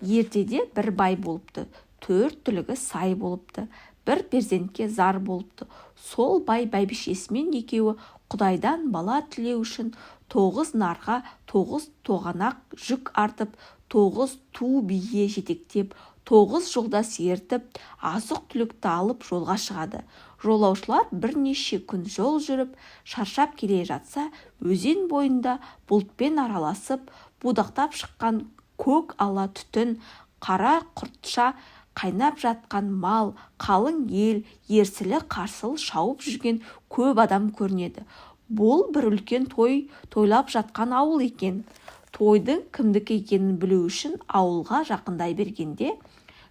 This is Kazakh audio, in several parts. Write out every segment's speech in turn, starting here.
Ертеде бір бай болыпты, 4 түлігі сай болыпты, бір перзентке зар болыпты. Сол бай бәйбішесімен екеуі Құдайдан бала тілеу үшін 9 нарға 9 тоғанақ жүк артып, 9 ту бие жетектеп, 9 жолдас ертіп, азық-түлікті алып жолға шығады. Жолаушылар бірнеше күн жол жүріп, шаршап келе жатса, өзен бойында бұлтпен араласып, будақтап шыққан көк ала түтін, қара құртша қайнап жатқан мал, қалың ел, ерсілі-қарсылы шауып жүрген көп адам көрінеді. Бұл бір үлкен той тойлап жатқан ауыл екен. Тойдың кімдікі екенін білу үшін ауылға жақындай бергенде,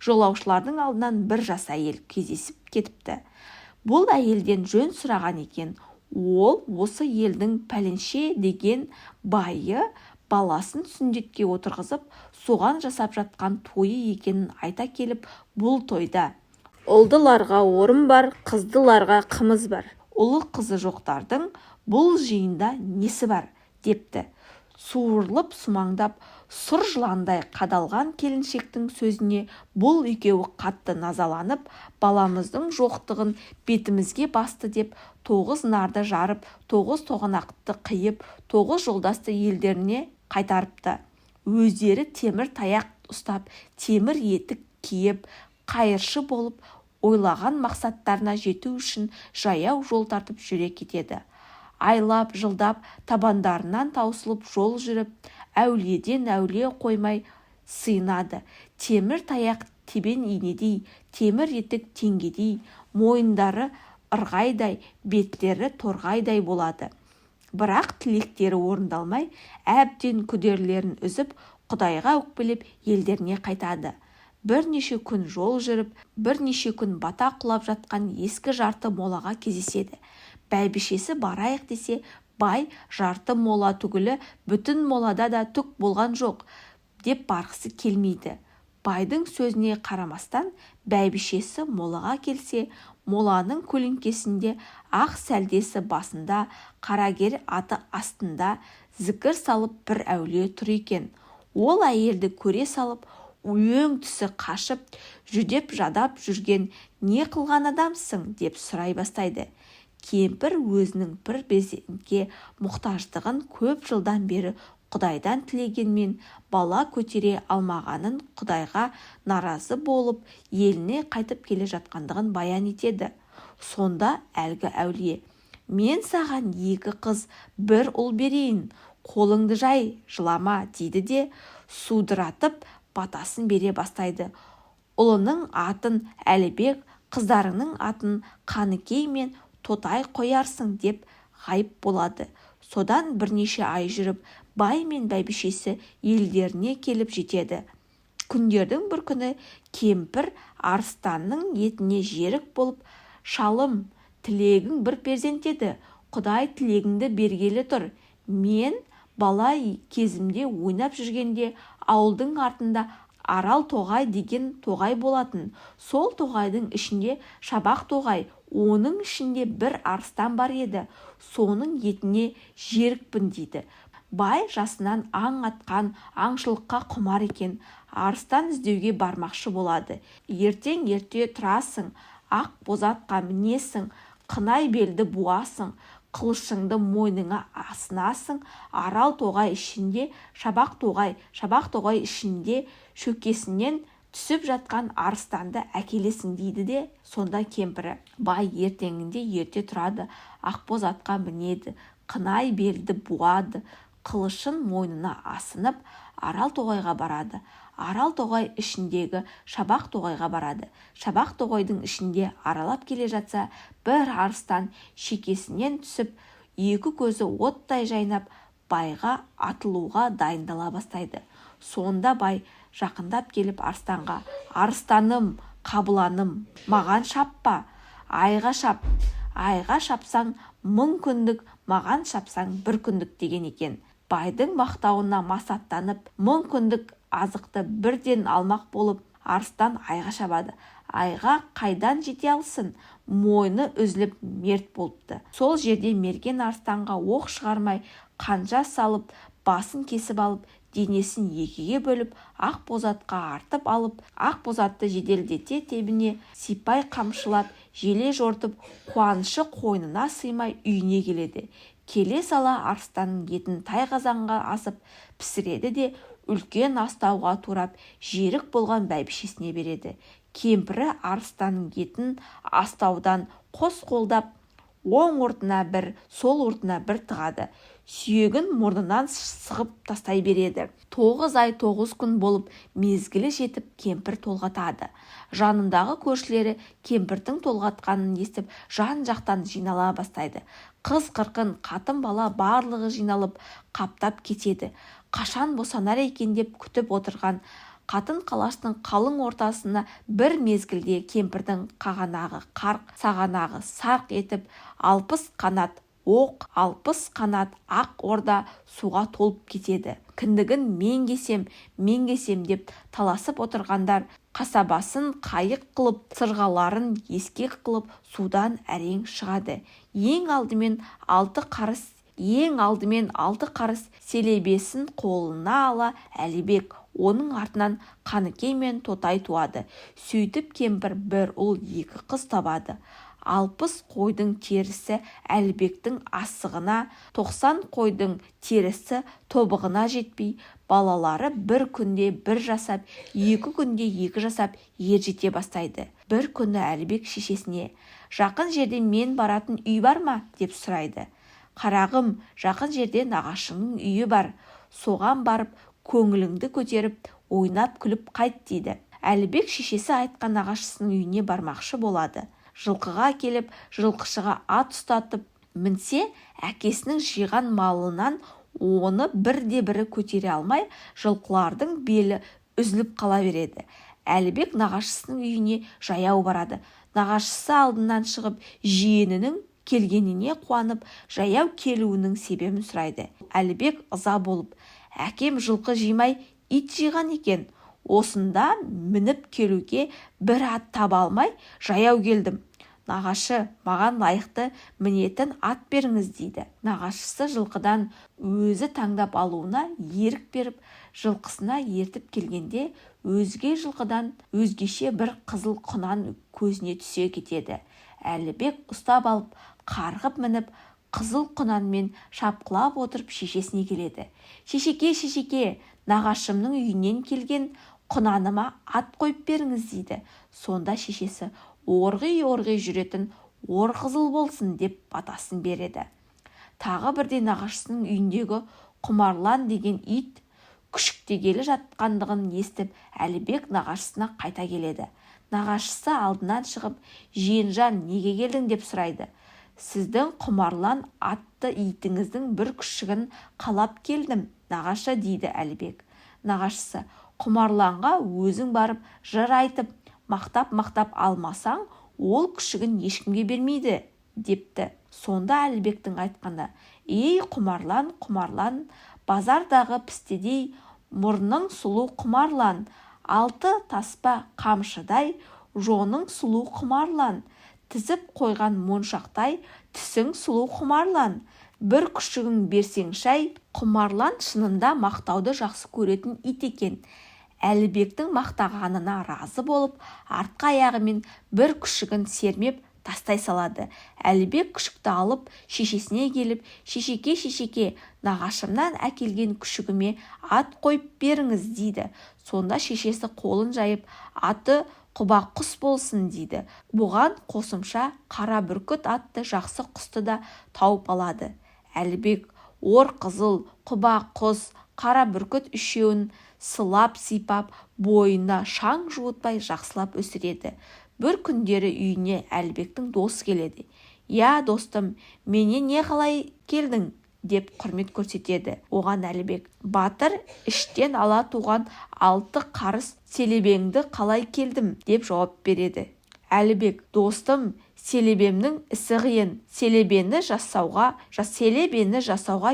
жолаушылардың алдынан бір жас әйел кездесіп кетіпті. Бұл әйелден жөн сұраған екен. Ол осы елдің пәленше деген байы баласын сүндетке отырғызып, соған жасап жатқан тойы екенін айта келіп, бұл тойда ұлдыларға орын бар, қыздыларға қымыз бар. Ұлы қызы жоқтардың бұл жиында несі бар, депті. Суырылып сумаңдап, сұр жыландай қадалған келіншектің сөзіне бұл екеуі қатты назаланып, баламыздың жоқтығын бетімізге басты деп, 9 нарды жарып, 9 тоғанақты қиып, 9 жолдасты елдеріне қайтарыпты. Өздері темір таяқ ұстап, темір етік киіп, қайыршы болып, ойлаған мақсаттарына жету үшін жаяу жол тартып жүре кетеді. Айлап, жылдап, табандарынан таусылып жол жүріп, әулиеден әулие қоймай сыйынады. Темір таяқ тебен инедей, темір етік теңгедей, мойындары ырғайдай, беттері торғайдай болады. Бірақ тілектері орындалмай, әбден күдерлерін үзіп, Құдайға өкпелеп елдеріне қайтады. Бірнеше күн жол жүріп, бірнеше күн бата құлап жатқан ескі жарты молаға кездеседі. Бәйбішесі барайық десе, бай жарты мола түгілі бүтін молада да түк болған жоқ деп барғысы келмейді. Байдың сөзіне қарамастан, бәйбішесі молаға келсе, моланың көлеңкесінде ақ сәлдесі басында, қарагер аты астында зікір салып бір әулие тұр екен. Ол әйелді көре салып, өң түсі қашып, жүдеп жадап жүрген не қылған адамсың деп сұрай бастайды. Кемпір өзінің бір перзентке мұқтаждығын көп жылдан бері Құдайдан тілегенмен бала көтере алмағанын, Құдайға наразы болып, еліне қайтып келе жатқандығын баян етеді. Сонда әлгі әулие: «Мен саған 2 қыз, 1 ұл берейін, қолыңды жай, жылама» дейді де, судыратып батасын бере бастайды. Ұлының атын Әлібек, қыздарының атын Қаныкей мен Тотай қоярсың деп ғайып болады. Содан бірнеше ай жүріп, бай мен бәйбішесі елдеріне келіп жетеді. Күндердің бір күні кемпір арыстанның етіне жерік болып: «Шалым, тілегің бір перзент еді, Құдай тілегіңді бергелі тұр. Мен бала кезімде ойнап жүргенде ауылдың артында Арал тоғай деген тоғай болатын. Сол тоғайдың ішінде Шабақ тоғай, оның ішінде бір арыстан бар еді. Соның етіне жерікпін» дейді. Бай жасынан аң атқан, аңшылыққа құмар екен. Арыстан іздеуге бармақшы болады. Ертең ерте тұрасың, ақ бозатқа мінесің, қынай белді буасың, қылышыңды мойныңа асынасың. Арал тоғай ішінде Шабақ тоғай ішінде шөкесінен түсіп жатқан арыстанды әкелесің дейді де, сонда кемпірі: «Бай ертеңінде ерте тұрады, ақбоз атқа мінеді, қынай белді буады, қылышын мойнына асынып, Арал тоғайға барады. Арал тоғай ішіндегі Шабақ тоғайға барады. Шабақ тоғайдың ішінде аралап келе жатса, бір арыстан шекесінен түсіп, 2 көзі оттай жайнап, байға атылуға дайындала бастайды. Сонда бай жақындап келіп арыстанға: «Арыстаным, қабыланым, маған шаппа, айға шап. Айға шапсаң 1000 күндік, маған шапсаң 1 күндік» деген екен. Байдың мақтауына масаттанып, 1000 күндік азықты бірден алмақ болып, арыстан айға шабады. Айға қайдан жете алсын? Мойны үзіліп мерт болыпты. Сол жерде мерген арыстанға оқ шығармай, қанжа салып, басын кесіп алып, денесін екіге бөліп Ақбозатқа артып алып, Ақбозатты жеделдете тебіне сипай қамшылап, желе жортып, қуанышы қойнына сыймай үйіне келеді. Келе сала арыстанның етін тай қазанға асып пісіреді де үлкен астауға турап жерік болған бәйбішесіне береді. Кемпірі арыстанның етін астаудан қос қолдап, оң ортына бір, сол ортына бір тығады. Сүйегін мұрнынан сығып тастай береді. 9 ай 9 күн болып мезгілі жетіп кемпір толғатады. Жанындағы көршілері кемпірдің толғатқанын естіп жан-жақтан жинала бастайды. Қыз қырқын, қатын бала барлығы жиналып қаптап кетеді. Қашан босанар екен деп күтіп отырған қатын қалаштың қалың ортасына бір мезгілде кемпірдің қағанағы қарқ, сағанағы сарқ етіп 60 қанат оқ, 60 қанат ақ орда суға толып кетеді. Кіндігін мен кесем деп таласып отырғандар қасабасын қайық қылып, сырғаларын ескек қылып судан әрең шығады. Ең алдымен 6 қарыс селебесін қолына ала Әлібек, оның артынан Қаныкей мен Тотай туады. Сөйтіп кемпір бір ұл 2 қыз табады. 60 қойдың терісі Әлібектің асығына, 90 қойдың терісі тобығына жетпей, балалары бір күнде бір жасап, 2 күнде 2 жасап ержете бастайды. Бір күні Әлібек шешесіне: «Жақын жерде мен баратын үй бар ма?» деп сұрайды. «Қарағым, жақын жерде нағашыңның үйі бар. Соған барып, көңіліңді көтеріп, ойнап күліп қайт» дейді. Әлібек шешесі айтқан нағашысының үйіне бармақшы болады. Жылқыға келіп, жылқышыға ат ұстатып мінсе, әкесінің жиған малынан оны бірде-бірі көтере алмай, жылқылардың белі үзіліп қала береді. Әлібек нағашысының үйіне жаяу барады. Нағашысы алдынан шығып, жиенінің келгеніне қуанып, жаяу келуінің себебін сұрайды. Әлібек ыза болып: «Әкем жылқы жимай ит жиған екен. Осында мініп келуге бір ат таба алмай жаяу келдім. Нағашы, маған лайықты мінетін ат беріңіз» дейді. Нағашысы жылқыдан өзі таңдап алуына ерік беріп, жылқысына ертіп келгенде, өзге жылқыдан өзгеше бір қызыл құнан көзіне түсе кетеді. Әлібек ұстап алып, қарғып мініп, қызыл құнанмен шапқылап отырып шешесіне келеді. Шешеке, нағашымның үйінен келген құнаныма ат қойып беріңіз» дейді. Сонда шешесі: «Орғи жүретін ор қызыл болсын» деп батасын береді. Тағы бірде нағашысының үйіндегі Құмарлан деген ит күшіктегелі жатқандығын естіп, Әлібек нағашысына қайта келеді. Нағашысы алдынан шығып: «Жиенжан, неге келдің?» деп сұрайды. «Сіздің Құмарлан атты итіңіздің бір күшігін қалап келдім, нағашы» дейді Әлібек. Нағашысы: «Құмарланға өзің барып жыр айтып, мақтап алмасаң, ол күшігін ешкімге бермейді» депті. Сонда Әлібектің айтқаны: «Ей Құмарлан, базардағы пістедей мұрның сұлу Құмарлан, 6 таспа қамшыдай жоның сұлу Құмарлан, тізіп қойған моншақтай түсің сұлу Құмарлан, бір күшігін берсең шай». Құмарлан шынында мақтауды жақсы көретін ит екен. Әлібектің мақтағанына разы болып, артқы аяғымен бір күшігін сермеп тастай салады. Әлібек күшікті алып шешесіне келіп: «Шешеке, нағашымнан әкелген күшігіме ат қойып беріңіз» дейді. Сонда шешесі қолын жайып: «Аты Құба-құс болсын» дейді. Бұған қосымша Қара бүркіт атты жақсы құсты да тауып алады. Әлібек ор қызыл, Құба-құс, Қара бүркіт үшеуін сылап-сипап, бойына шаң жуытпай жақсылап өсіреді. Бір күндері үйіне Әлібектің досы келеді. «Я, достым, менен не қалай келдің?» деп құрмет көрсетеді. Оған Әлібек: «Батыр іштен ала туған 6 қарыс селебеңді қалай келдім?» деп жауап береді. Әлібек: «Достым, селебемнің ісі қиын. Селебені жасауға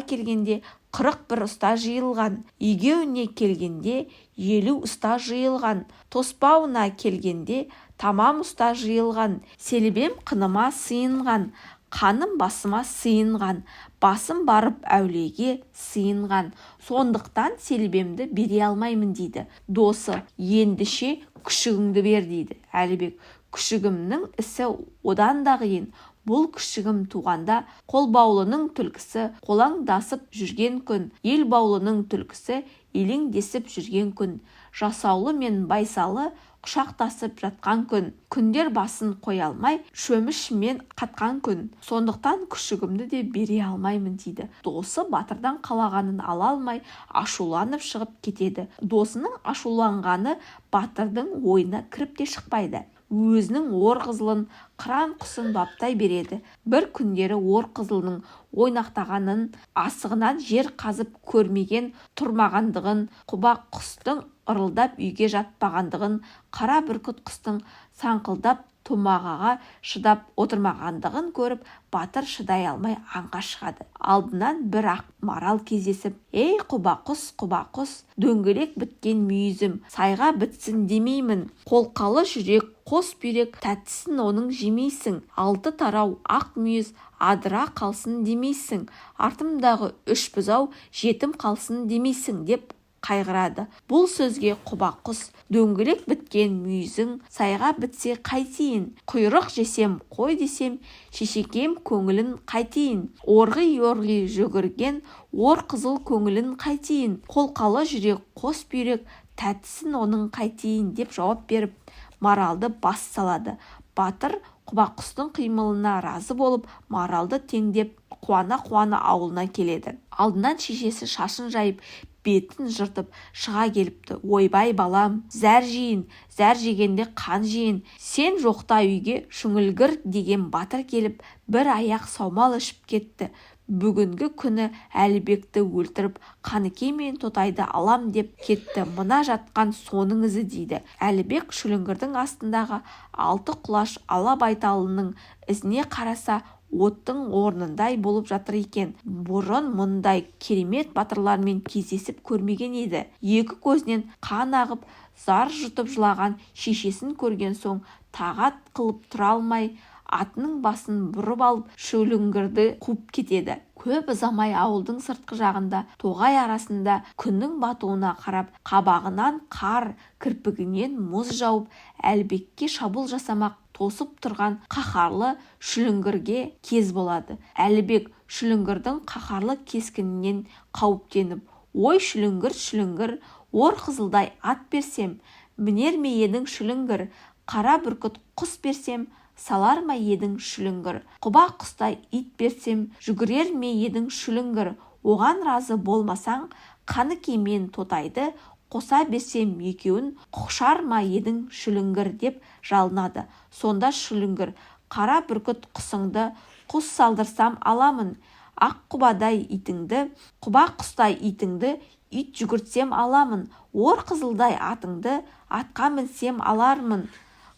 келгенде 41 ұста жиылған, егеуіне келгенде 50 ұста жиылған, тоспауына келгенде тамам ұста жиылған, селебем қыныма сыйынған, Қаным басыма сыйынған, басым барып әулиеге сыйынған, сондықтан селебемді бере алмаймын дейді. Досы, ендіше күшігіңді бер дейді. Әлібек, күшігімнің ісі одан да қиын. Бұл күшігім туғанда қол баулының түлкісі қолаңдасып жүрген күн, ел баулының түлкісі елеңдесіп жүрген күн, жасаулы мен байсалы құшақтасып жатқан күн, күндер басын қоя алмай шөмішмен қатқан күн, сондықтан күшігімді де бере алмаймын дейді. Досы батырдан қалағанын ала алмай ашуланып шығып кетеді. Досының ашуланғаны батырдың ойына кіріп те шықпайды. Өзінің ор қызылын қыран құсын баптай береді. Бір күндері ор қызылының ойнақтағанын, асығынан жер қазып көрмеген тұрмағандығын, құба құстың ырылдап үйге жатпағандығын, қара бүркіт құстың саңқылдап томағаға шыдап отырмағандығын көріп, батыр шыдай алмай аңға шығады. Алдынан бір ақ марал кездесіп, «Ей құба-құс, дөңгелек біткен мүйізім, сайға бітсін демеймін. Қолқалы жүрек, қос бүйрек, тәттісін оның жемейсің. Алты тарау ақ мүйіз адыра қалсын демейсің. Артымдағы үш бұзау жетім қалсын демейсің» деп қайғырады. Бұл сөзге құба-құс, дөңгелек біткен мүйізің сайға бітсе қайтейін, құйрық жесем қой десем шешекем көңілін қайтейін, орғи-орғи жүгірген ор қызыл көңілін қайтейін, қолқалы жүрек қос бүйрек тәттісін оның қайтейін деп жауап беріп маралды бас салады. Батыр құба-құстың қимылына разы болып маралды теңдеп қуана-қуана ауылына келеді. Алдынан шешесі шашын жайып бетін жыртып шыға келіпті. «Ойбай балам, зәр жейін, зәр жегенде қан жейін, сен жоқта үйге шүңілгір» деген батыр келіп бір аяқ саумал ішіп кетті. Бүгінгі күні Әлібекті өлтіріп Қаныкей мен Тотайды алам деп кетті. Мына жатқан соның ізі дейді. Әлібек шүліңгірдің астындағы алты құлаш ала байталының ізіне қараса, оттың орнындай болып жатыр екен. Бұрын мұндай керемет батырлармен кездесіп көрмеген еді. Екі көзінен қан ағып, зар жұтып жылаған шешесін көрген соң тағат қылып тұра алмай, атының басын бұрып алып шөліңгірді қуып кетеді. Көп ұзамай ауылдың сыртқы жағында тоғай арасында күннің батуына қарап, қабағынан қар, кірпігінен мұз жауып, Әлібекке шабуыл жасамақ тосып тұрған қаһарлы шүліңгірге кез болады. Әлібек шүліңгірдің қаһарлы кескінінен қауіптеніп, «Ой шүліңгір, ор қызылдай ат берсем, мінер ме едің шүліңгір, қара бүркіт құс берсем, салар ма едің шүліңгір, құба құстай ит берсем, жүгірер ме едің шүліңгір, оған разы болмасаң, Қаныкей мен Тотайды қоса берсем екеуін құшар ма едің шүліңгір» деп жалынады. Сонда шүліңгір, «Қара бүркіт құсыңды құс салдырсам аламын, ақ құбадай итіңді, құба құстай итіңді ит жүгіртсем аламын, ор қызылдай атыңды атқа мінсем алармын,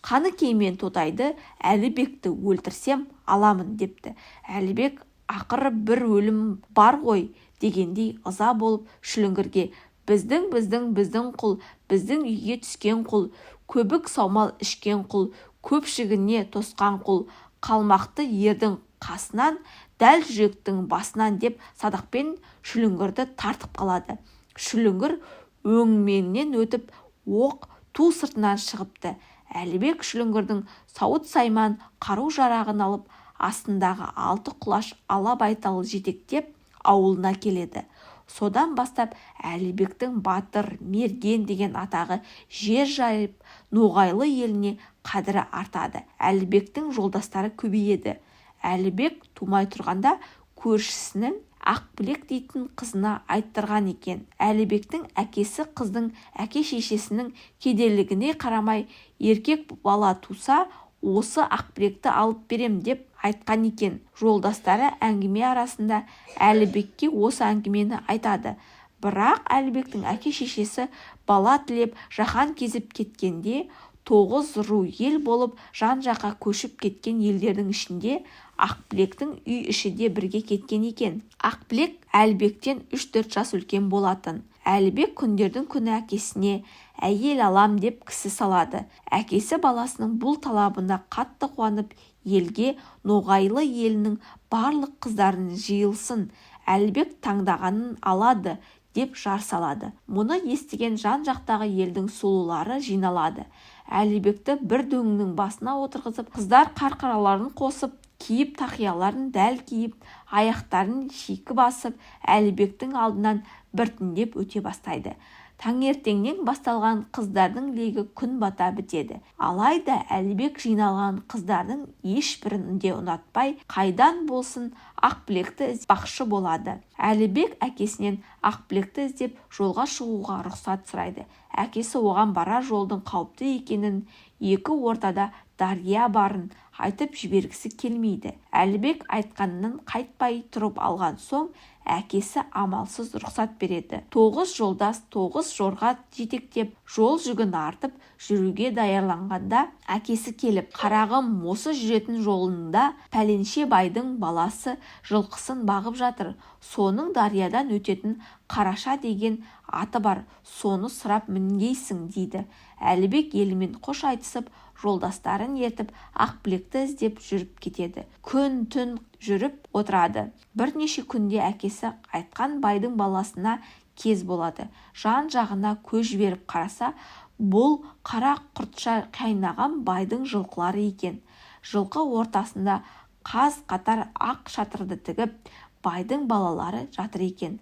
Қаныкей мен Тотайды Әлібекті өлтірсем аламын» депті. Әлібек ақыры бір өлім бар ғой дегендей ыза болып шүліңгірге «Біздің құл, біздің үйге түскен құл, көбік саумал ішкен құл, көпшігіне тосқан құл, қалмақты ердің қасынан, дәл жүректің басынан» деп садақпен шүліңгірді тартып қалады. Шүліңгір өңменнен өтіп оқ ту сыртынан шығыпты. Әлібек шүліңгірдің сауыт сайман қару-жарағын алып, астындағы алты құлаш ала байтал жетектеп ауылына келеді. Содан бастап Әлібектің батыр, мерген деген атағы жер жайып, ноғайлы еліне қадірі артады. Әлібектің жолдастары көбейеді. Әлібек тумай тұрғанда көршісінің Ақбілек дейтін қызына айттырған екен. Әлібектің әкесі қыздың әке-шешесінің кедейлігіне қарамай, еркек бала туса, осы Ақбілекті алып берем деп айтқан екен. Жолдастары әңгіме арасында Әлібекке осы әңгімені айтады. Бірақ Әлібектің әке-шешесі бала тілеп жаһан кезіп кеткенде, 9 ру ел болып жан-жаққа көшіп кеткен елдердің ішінде Ақбілектің үй іші де бірге кеткен екен. Ақбілек Әлібектен 3-4 жас үлкен болатын. Әлібек күндердің күні әкесіне әйел алам деп кісі салады. Әкесі баласының бұл талабына қатты қуанып, елге Ноғайлы елінің барлық қыздарын жиылсын, Әлібек таңдағанын алады деп жар салады. Мұны естіген жан-жақтағы елдің сұлулары жиналады. Әлібекті бір дөңнің басына отырғызып, қыздар қарқараларын қосып, киіп тақияларын дәл киіп, аяқтарын шикі басып, Әлібектің алдынан біртіндеп өте бастайды. Таңертеңнен басталған қыздардың легі күн бата бітеді. Алайда Әлібек жиналған қыздардың ешбірін де ұнатпай, қайдан болсын Ақбілекті іздепақшы болады. Әлібек әкесінен Ақбілекті іздеп жолға шығуға рұқсат сұрайды. Әкесі оған барар жолдың қауіпті екенін, екі ортада дария барын айтып жібергісі келмейді. Әлібек айтқанынан қайтпай тұрып алған соң, әкесі амалсыз рұқсат береді. 9 жолдас 9 жорға жетектеп, жол жүгін артып жүруге даярланғанда, әкесі келіп, қарағым, осы жүретін жолында пәленше байдың баласы жылқысын бағып жатыр. Соның дариядан өтетін Қараша деген аты бар, соны сұрап мінгейсің дейді. Әлібек елімен қош айтысып, жолдастарын ертіп, Ақбілекті іздеп жүріп кетеді. Күн-түн жүріп отырады. Бірнеше күнде әкесі айтқан байдың баласына кез болады. Жан-жағына көз жіберіп қараса, бұл қара құртша қайнаған байдың жылқылары екен. Жылқы ортасында қаз қатар ақ шатырды тігіп, байдың балалары жатыр екен.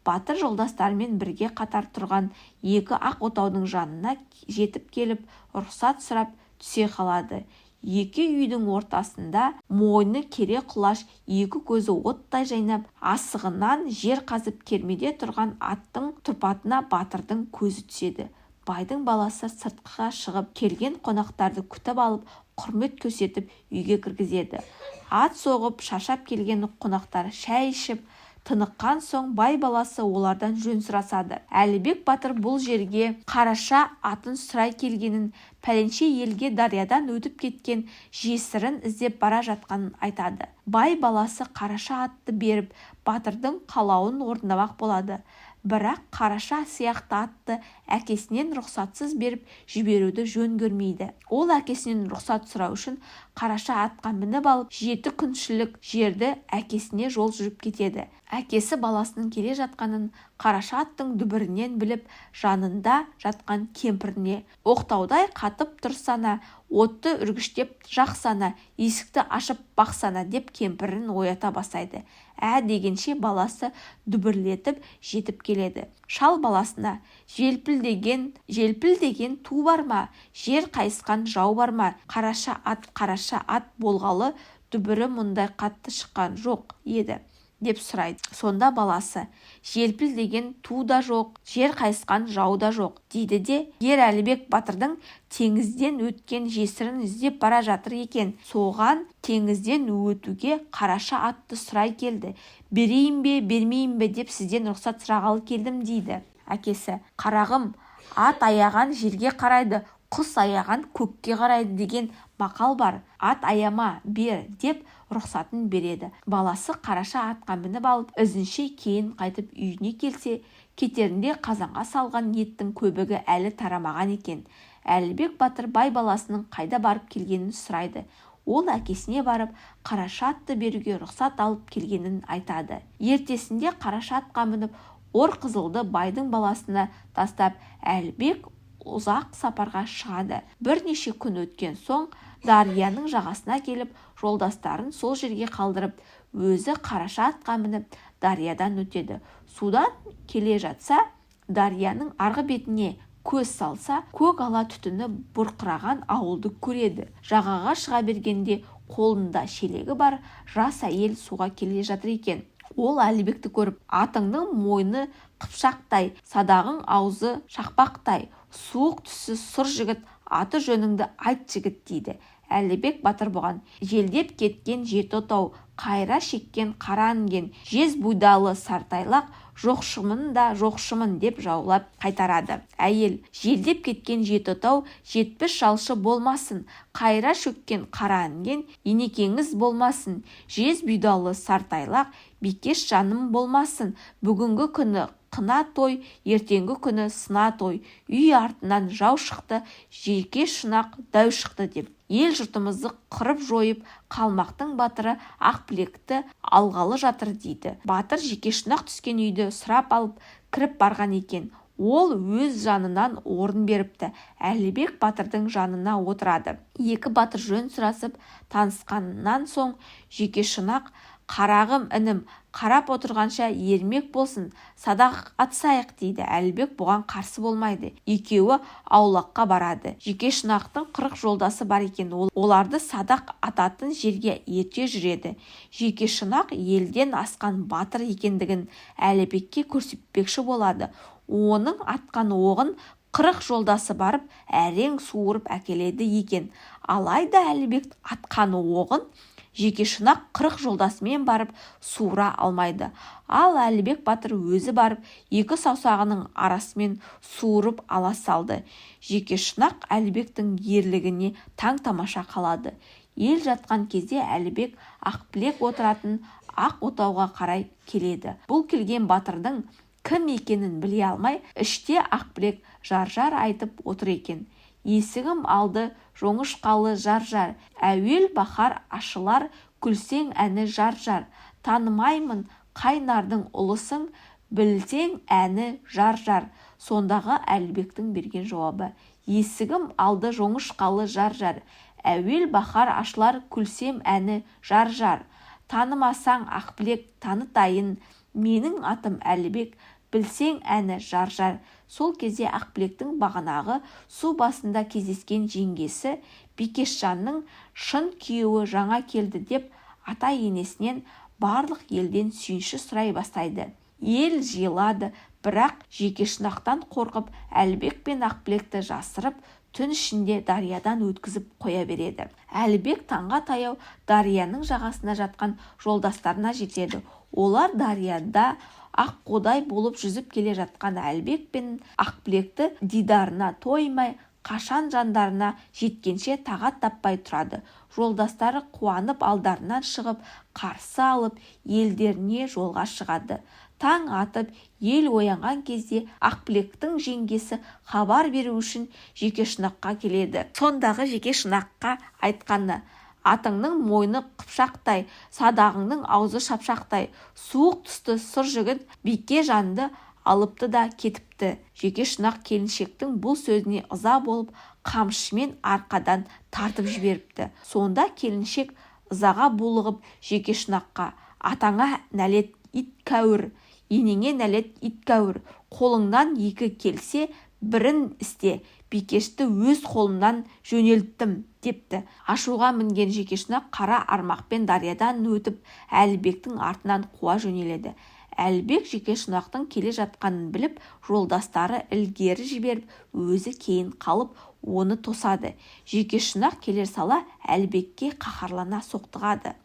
Батыр жолдастарымен бірге қатар тұрған екі ақ отаудың жанына жетіп келіп, рұқсат сұрап түсе қалады. Екі үйдің ортасында мойны кере құлаш, екі көзі оттай жайнап, асығынан жер қазып кермеде тұрған аттың тұрпатына батырдың көзі түседі. Байдың баласы сыртқа шығып, келген қонақтарды күтіп алып, құрмет көрсетіп үйге кіргізеді. Ат соғып, шаршап келген қонақтар шай ішіп, тыныққан соң бай баласы олардан жөн сұрасады. Әлібек батыр бұл жерге Қараша атын сұрай келгенін, пәленше елге дариядан өтіп кеткен жесірін іздеп бара жатқанын айтады. Бай баласы Қараша атты беріп, батырдың қалауын орындамақ болады. Бірақ Қараша сияқты атты әкесінен рұқсатсыз беріп жіберуді жөн көрмейді. Ол әкесінен рұқсат сұрау үшін Қараша атқа мініп алып, 7 күншілік жерді әкесіне жол жүріп кетеді. Әкесі баласының келе жатқанын Қараша аттың дүбірінен біліп, жанында жатқан кемпіріне: «Оқтаудай қатып тұрсана, отты үргіштеп жақсана, есікті ашып бақсана» деп кемпірін оята бастайды. Дегенше баласы дүбірлетіп жетіп келеді. Шал баласына: желпілдеген ту бар ма? Жер қайысқан жау бар ма? Қараша ат болғалы дүбірі мұндай қатты шыққан жоқ еді деп сұрайды. Сонда баласы: желпілдеген ту да жоқ, жер қайысқан жау да жоқ дейді де, ер Әлібек батырдың теңізден өткен жесірін іздеп бара жатыр екен. Соған теңізден өтуге Қараша атты сұрай келді. Берейін бе, бермейін бе деп сізден рұқсат сұрағалы келдім дейді. Әкесі: қарағым, ат аяған жерге қарайды, құс аяған көкке қарайды деген мақал бар. Ат аяма, бер деп рұқсатын береді. Баласы Қараша атқа мініп алып, ізінше кейін қайтып үйіне келсе, кетерінде қазанға салған еттің көбігі әлі тарамаған екен. Әлібек батыр бай баласының қайда барып келгенін сұрайды. Ол әкесіне барып, Қараша атты беруге рұқсат алып келгенін айтады. Ертесінде Қараша атқа мініп, ор қызылды байдың баласына тастап, Әлібек ұзақ сапарға шығады. Бірнеше күн өткен соң, дарияның жағасына келіп, жолдастарын сол жерге қалдырып, өзі Қараша атқа мініп, дариядан өтеді. Судан келе жатса, дарияның арғы бетіне көз салса, көк ала түтіні бұрқыраған ауылды көреді. Жағаға шыға бергенде, қолында шелегі бар жас әйел суға келе жатыр екен. Ол Әлібекті көріп: «Атыңның мойны қыпшақтай, садағың аузы шақпақтай, суық түсі сұр жігіт, аты жөніңді айт жігіт» дейді. Әлібек батыр бұған: «Желдеп кеткен жеті отау, қайра шеккен қара інген, жез бұйдалы сартайлақ, жоқшымын да жоқшымын» деп жаулап қайтарады. Әйел: «Желдеп кеткен жеті отау, 70 жалшы болмасын, қайра шөккен қара інген, енекеңіз болмасын, жез бұйдалы сартайлақ, бикеш жаным болмасын, бүгінгі күні қына той, ертеңгі күні сына той, үй артынан жау шықты, Жекешнақ дәу шықты деп. Ел жұртымызды қырып жойып, қалмақтың батыры Ақбілекті алғалы жатыр дейді. Батыр Жекешнақ түскен үйді сұрап алып кіріп барған екен. Ол өз жанынан орын беріпті. Әлібек батырдың жанына отырады. Екі батыр жөн сұрасып танысқаннан соң Жекешнақ: «Қарағым, інім, қарап отырғанша ермек болсын, садақ атсайық» дейді. Әлібек бұған қарсы болмайды. Екеуі аулаққа барады. Жекешнақтың 40 жолдасы бар екен. Оларды садақ ататын жерге ерте жүреді. Жекешнақ елден асқан батыр екендігін Әлібекке көрсетпекші болады. Оның атқан оғын 40 жолдасы барып әрең суырып әкеледі екен. Алайда Әлібек атқан оғын Жекешнақ 40 жолдасымен барып суыра алмайды. Ал Әлібек батыр өзі барып, екі саусағының арасымен суырып ала салды. Жекешнақ Әлібектің ерлігіне таң-тамаша қалады. Ел жатқан кезде Әлібек Ақбілек отыратын ақ отауға қарай келеді. Бұл келген батырдың кім екенін біле алмай, іште Ақбілек жар-жар айтып отыр екен. Есігім алды жоңышқалы жар-жар, әуел бахар ашылар, күлсең әні жар-жар. Танымаймын қайнардың ұлысың, білсең әні жар-жар. Сондағы Әлібектің берген жауабы: есігім алды жоңышқалы жар-жар, әуел бахар ашылар, күлсем әні жар-жар. Танымасаң Ақбілек танытайын, менің атым Әлібек, білсең әні жар-жар. Сол кезде Ақбілектің бағанағы су басында кездескен жеңгесі Бикешжанның шын күйеуі жаңа келді деп ата-енесінен барлық елден сүйінші сұрай бастайды. Ел жиылады, бірақ Жекешнақтан қорқып Әлібек пен Ақбілекті жасырып, түн ішінде дариядан өткізіп қоя береді. Әлібек таңға таяу дарияның жағасына жатқан жолдастарына жетеді. Олар дарияда аққудай болып жүзіп келе жатқан Әлібек пен Ақбілекті дидарына тоймай, қашан жандарына жеткенше тағат таппай тұрады. Жолдастары қуанып алдарынан шығып, қарсы алып, елдеріне жолға шығады. Таң атып, ел оянған кезде Ақбілектің жеңгесі хабар беру үшін Жекешнаққа келеді. Сондағы Жекешнаққа айтқаны: атыңның мойны қыпшақтай, садағыңның аузы шапшақтай. Суық түсті сұр жігіт Бикежанды алыпты да кетіпті. Жекешнақ келіншектің бұл сөзіне ыза болып, қамшымен арқадан тартып жіберіпті. Сонда келіншек ызаға булығып Жекешнаққа: атаңа нәлет ит кәуір, енеңе нәлет ит кәуір, қолыңнан екі келсе бірін істе, Бикешті өз қолымнан жөнелттім депті. Ашуға мінген Жекешнақ қара армақпен дариядан өтіп Әлібектің артынан қуа жөнеледі. Әлібек Жекешнақтың келе жатқанын біліп, жолдастары ілгері жіберіп, өзі кейін қалып, оны тосады. Жекешнақ келер сала Әлібекке қаһарлана соқтығады.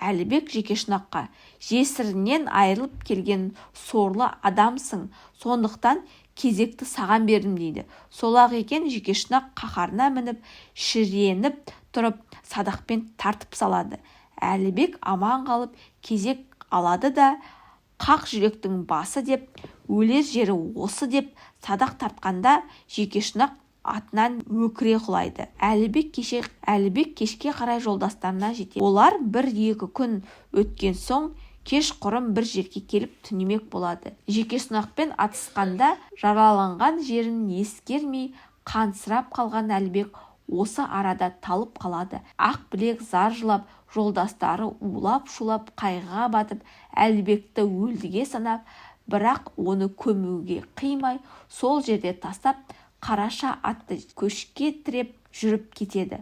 Әлібек Жекешнаққа: жесірінен айырылып келген сорлы адамсың, сондықтан кезекті саған бердім дейді. Сол-ақ екен. Жекешнақ қаһарына мініп, шіреніп тұрып, садақпен тартып салады. Әлібек аман қалып кезек алады да: қақ жүректің басы деп, өлер жері осы деп садақ тартқанда Жекешнақ атынан өкіре құлайды. Әлібек кешке қарай жолдастарына жетеді. Олар 1-2 күн өткен соң кешқұрым бір жерге келіп түнемек болады. Жекешнақпен атысқанда жараланған жерін ескермей қансырап қалған Әлібек осы арада талып қалады. Ақбілек зар жылап, жолдастары улап-шулап қайғыға батып, Әлібекті өлдіге санап, бірақ оны көмуге қимай, сол жерде тастап, Қараша атты көшке тіреп жүріп кетеді.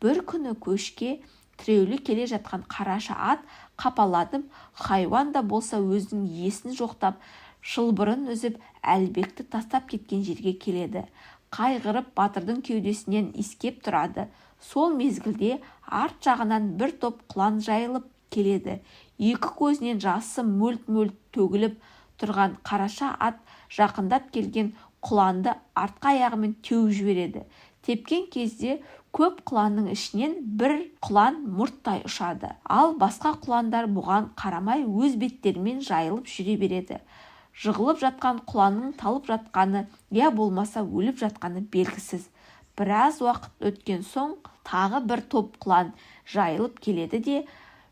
Бір күні көшке тіреулі келе жатқан Қараша ат қапаладып, хайуан да болса өзінің есін жоқтап, шылбырын үзіп, Әлібекті тастап кеткен жерге келеді. Қайғырып батырдың кеудесінен иіскеп тұрады. Сол мезгілде арт жағынан бір топ құлан жайылып келеді. Екі көзінен жасы мөлт-мөлт төгіліп тұрған Қараша ат жақындап келген құланды артқы аяғымен теуіп жібереді. Тепкен кезде көп құланның ішінен бір құлан мұрттай ұшады. Ал басқа құландар бұған қарамай өз беттерімен жайылып жүре береді. Жығылып жатқан құланның талып жатқаны я болмаса өліп жатқаны белгісіз. Біраз уақыт өткен соң тағы бір топ құлан жайылып келеді де,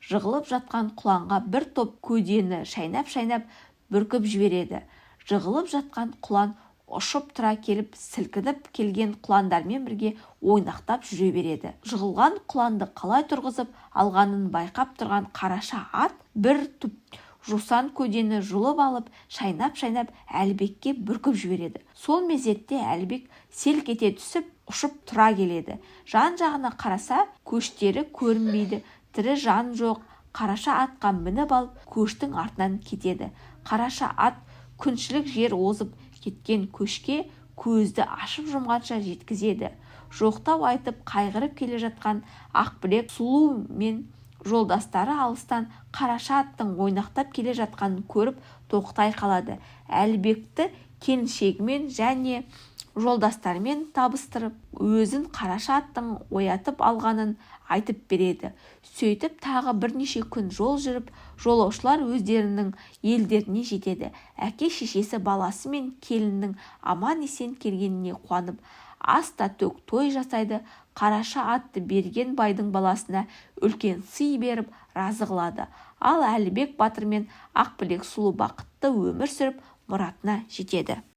жығылып жатқан құланға бір топ көдені шайнап-шайнап бүркіп жібереді. Жығылып жатқан құлан ұшып тұра келіп, сілкініп келген құландармен бірге ойнақтап жүре береді. Жығылған құланды қалай тұрғызып алғанын байқап тұрған қараша ат бір түп жусан көдені жұлып алып, шайнап-шайнап Әлібекке бүркіп жібереді. Сол мезетте Әлібек селк ете түсіп, ұшып тұра келеді. Жан-жағына қараса, көштері көрінбейді, тірі жан жоқ. Қараша атқа мініп алып, көштің артынан кетеді. Қараша ат күншілік жер озып кеткен көшке көзді ашып жұмғанша жеткізеді. Жоқтау айтып қайғырып келе жатқан Ақбілек сұлу мен жолдастары алыстан қараша аттың ойнақтап келе жатқанын көріп тоқтай қалады. Әлібекті келіншегімен және жолдастарымен табыстырып, өзін қараша аттың оятып алғанын айтып береді. Сөйтіп тағы бірнеше күн жол жүріп, жолаушылар өздерінің елдеріне жетеді. Әке-шешесі баласы мен келіннің аман-есен келгеніне қуанып, аста төк той жасайды. Қараша атты берген байдың баласына үлкен сый беріп разы қылады. Ал Әлібек батыр мен Ақбілек сұлу бақытты өмір сүріп мұратына жетеді.